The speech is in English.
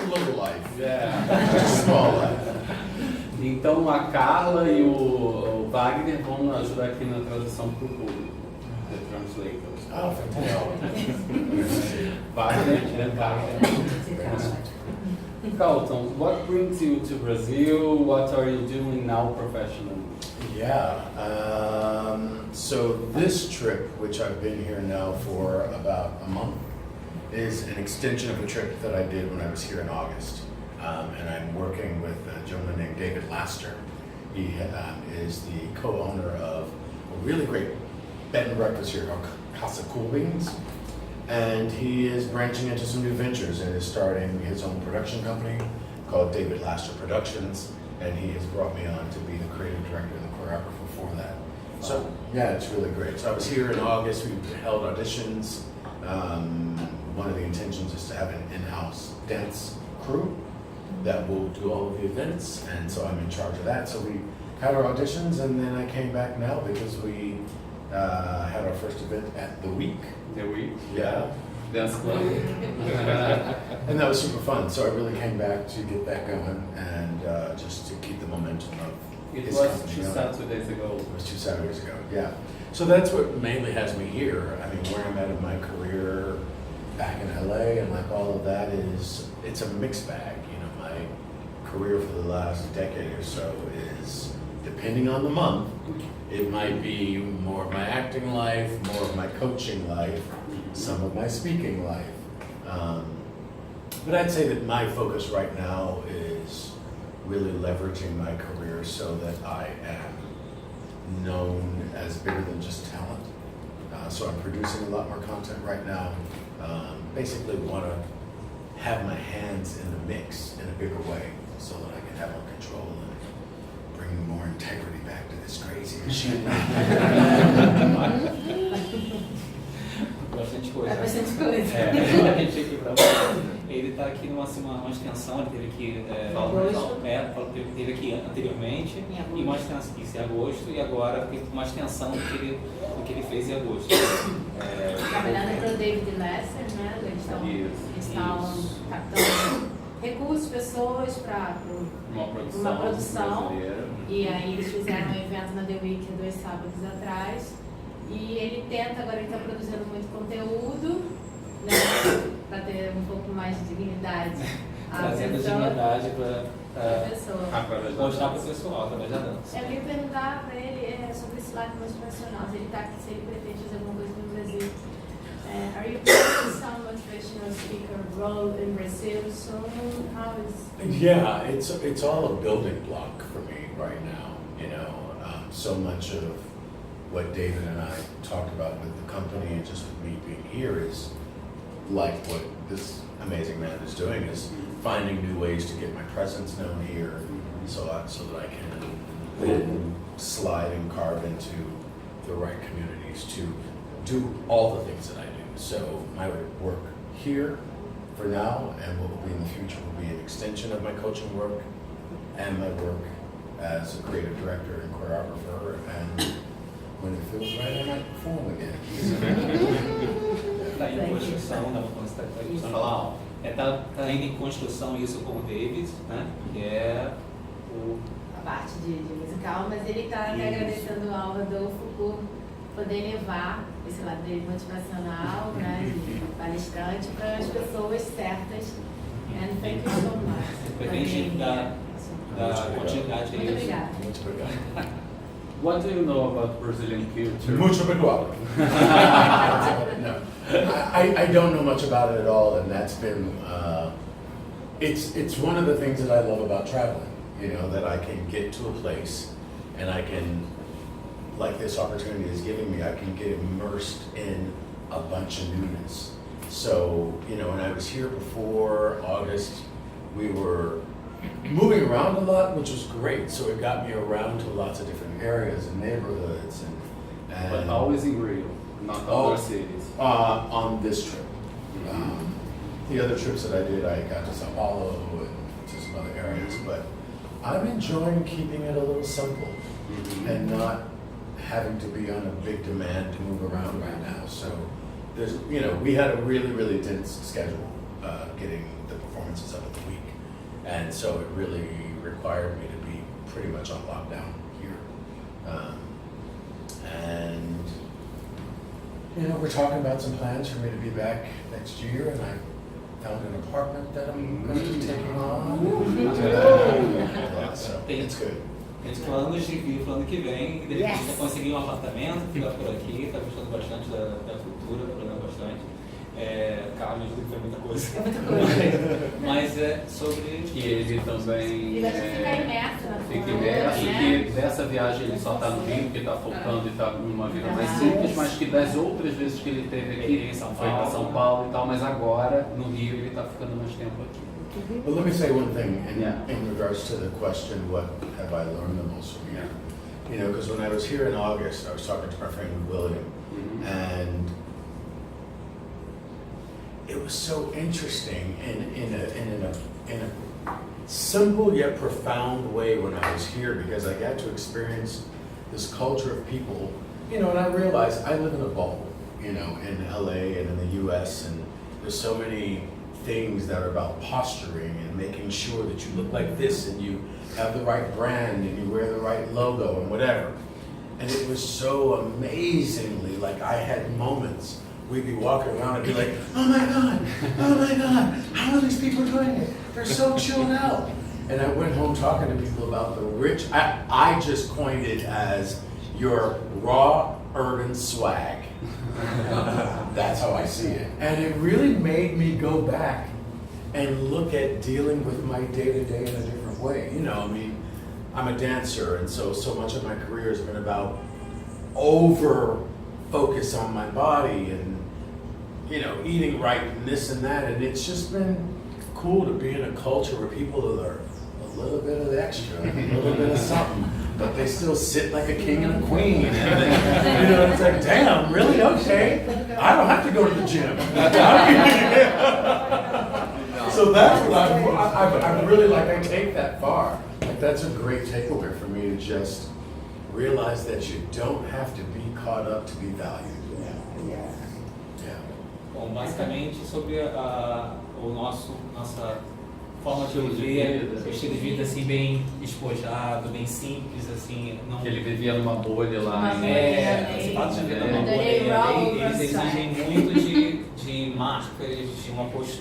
little life. Yeah. Small life. Então a Carla e o Wagner vão ajudar aqui na tradução para o público. The translators. Oh, fantastic. Wagner and Carla. Carlton, what brings you to Brazil? What are you doing now professionally? Yeah, so this trip, which I've been here now for about a month, is an extension of a trip that I did when I was here in August. And I'm working with a gentleman named David Laster. He is the co-owner of a really great bed and breakfast here called Casa Cool Beans. And he is branching into some new ventures and is starting his own production company called David Laster Productions. And he has brought me on to be the creative director and the choreographer for that. So yeah, it's really great. So I was here in August, we held auditions. One of the intentions is to have an in-house dance crew that will do all of the events, and so I'm in charge of that. So we had our auditions, and then I came back now because we had our first event at the week. The week? Yeah. Dance club. And that was super fun. So I really came back to get that going and just to keep the momentum of It his was company 2 going. Saturdays ago. It was 2 Saturdays ago, yeah. So that's what mainly has me here. I mean, where I'm at in my career back in LA and like all of that is, it's a mixed bag. You know, my career for the last decade or so is, depending on the month, it might be more of my acting life, more of my coaching life, some of my speaking life. But I'd say that my focus right now is really leveraging my career so that I am known as bigger than just talent. So I'm producing a lot more content right now. Basically want to have my hands in the mix in a bigger way so that I can have more control and bring more integrity back to this crazy machine. Bastante coisa. Bastante coisa. A gente aqui pra ele está aqui numa extensão, ele teve aqui, teve aqui anteriormente, e uma extensão, isso em agosto, e agora tem uma extensão do que ele fez em agosto. Trabalhando para o David Laster, né? Eles estão captando recursos, pessoas para uma produção. E aí eles fizeram um evento na The Week 2 sábados atrás. E ele tenta, agora ele está produzindo muito conteúdo, né, para ter um pouco mais de dignidade. Trazendo dignidade para a pessoa. Mostrar para o pessoal, através da dança. Eu queria perguntar para ele sobre esse lado motivacional, se ele pretende fazer alguma coisa no Brasil. Are you planning some motivational speaker role in Brazil soon? How is? Yeah, it's all a building block for me right now. You know, so much of what David and I talked about with the company and just with me being here is like what this amazing man is doing, is finding new ways to get my presence known here so that I can then slide and carve into the right communities to do all the things that I do. So my work here for now and what will be in the future will be an extension of my coaching work and my work as a creative director and choreographer, and when it feels right, I might perform again. Está em construção, está ainda em construção isso com o David, né? Que é a parte de musical, mas ele está agradecendo ao Rodolfo por poder levar esse lado dele motivacional, né, de palestrante, para as pessoas certas. And thank you so much. Pretende dar continuidade a isso. Muito obrigada. Muito obrigado. What do you know about Brazilian culture? Mucho obrigado. No, I don't know much about it at all, and that's been, it's one of the things that I love about traveling, you know, that I can get to a place and I can, like this opportunity is giving me, I can get immersed in a bunch of newness. So, you know, when I was here before August, we were moving around a lot, which was great. So it got me around to lots of different areas and neighborhoods, and But always in Rio, not other cities. On this trip. The other trips that I did, I got to Sao Paulo and to some other areas, but I'm enjoying keeping it a little simple and not having to be on a big demand to move around right now. So there's, you know, we had a really, really dense schedule getting the performance performances of it the week. And so it really required me to be pretty much on lockdown here. And, you know, we're talking about some plans for me to be back next year, and I found an apartment that I'm going to be taking on. So it's good. Tem planos de vir pro ano que vem, de repente conseguir um apartamento, ficar por aqui, tá gostando bastante da cultura, tá gostando bastante. Carla me ajuda que foi muita coisa. É muita coisa. Mas é sobre... E ele também Ele vai ficar imerso na fica cultura, imerso, né? que dessa viagem ele só está no Rio, porque está focando e está numa vida mais simples, mas que das outras vezes que ele teve aqui, foi para São Paulo e tal, mas agora no Rio ele está ficando mais tempo aqui. But let me say one thing in regards to the question, what have I learned the most from here? You know, because when I was here in August, I was talking to my friend William, and it was so interesting in a simple yet profound way when I was here, because I got to experience this culture of people, you know, and I realized I live in a bubble, you know, in LA and in the US, and there's so many things that are about posturing and making sure that you look like this and you have the right brand and you wear the right logo and whatever. And it was so amazingly, like I had moments, we'd be walking around and be like, oh my God, how are these people doing it? They're so chilled out. And I went home talking to people about the rich, I just coined it as your raw urban swag. That's how I see it. And it really made me go back and look at dealing with my day-to-day in a different way. You know, I mean, I'm a dancer, and so much of my career has been about over-focus on my body and, you know, eating right and this and that. And it's just been cool to be in a culture where people are a little bit of the extra, a little bit of something, but they still sit like a king and a queen. And then, you know, it's like, damn, really? Okay. I don't have to go to the gym. So that's what I really like. I take that far. Like, that's a great takeaway for me, to just realize that you don't have to be caught up to be valued. Bom, basicamente sobre nossa forma de viver, o estilo de vida assim bem despojado, bem simples, assim, não... Que ele vivia numa bolha lá. Esse fato de viver numa bolha, eles exigem muito de marcas, de uma postura.